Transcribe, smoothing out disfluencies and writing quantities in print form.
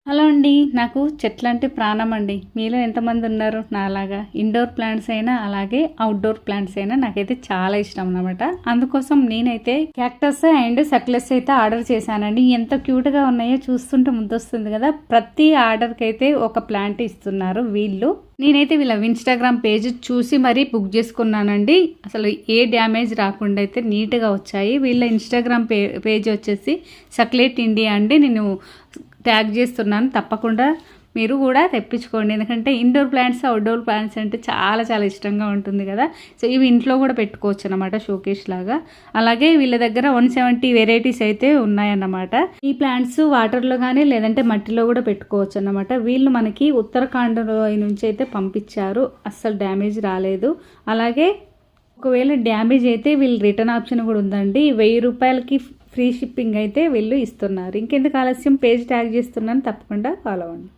Hello అండి. నాకు చెట్లంటే ప్రాణం అండి. మీలో ఎంతమంది ఉన్నారు నాలాగా? ఇండోర్ ప్లాంట్స్ అయినా అలాగే అవుట్డోర్ ప్లాంట్స్ అయినా నాకైతే చాలా ఇష్టం అన్నమాట. అందుకోసం నేనైతే క్యాక్టస్ అండ్ సక్లెస్ అయితే ఆర్డర్ చేశానండి. ఎంత క్యూట్గా ఉన్నాయో చూస్తుంటే ముద్దొస్తుంది కదా. ప్రతి ఆర్డర్కి అయితే ఒక ప్లాంట్ ఇస్తున్నారు వీళ్ళు. నేనైతే వీళ్ళ ఇన్స్టాగ్రామ్ పేజ్ చూసి మరీ బుక్ చేసుకున్నానండి. అసలు ఏ డ్యామేజ్ రాకుండా అయితే నీట్గా వచ్చాయి. వీళ్ళ ఇన్స్టాగ్రామ్ పేజ్ వచ్చేసి సక్లెట్ ఇండియా అండి. నేను ట్యాగ్ చేస్తున్నాను, తప్పకుండా మీరు కూడా తెప్పించుకోండి. ఎందుకంటే ఇండోర్ ప్లాంట్స్ అవుట్డోర్ ప్లాంట్స్ అంటే చాలా చాలా ఇష్టంగా ఉంటుంది కదా. సో ఇవి ఇంట్లో కూడా పెట్టుకోవచ్చు అనమాట, షోకేస్ లాగా. అలాగే వీళ్ళ దగ్గర 170 వెరైటీస్ అయితే ఉన్నాయన్నమాట. ఈ ప్లాంట్స్ వాటర్లో కానీ లేదంటే మట్టిలో కూడా పెట్టుకోవచ్చు అన్నమాట. వీళ్ళు మనకి ఉత్తరాఖండ్ నుంచి అయితే పంపించారు, అస్సలు డ్యామేజ్ రాలేదు. అలాగే ఒకవేళ డ్యామేజ్ అయితే వీళ్ళు రిటర్న్ ఆప్షన్ కూడా ఉందండి. 1000 రూపాయలకి ఫ్రీ షిప్పింగ్ అయితే వీళ్ళు ఇస్తున్నారు. ఇంకెందుకు ఆలస్యం, పేజ్ ట్యాగ్ చేస్తున్నాను, తప్పకుండా ఫాలో అవ్వండి.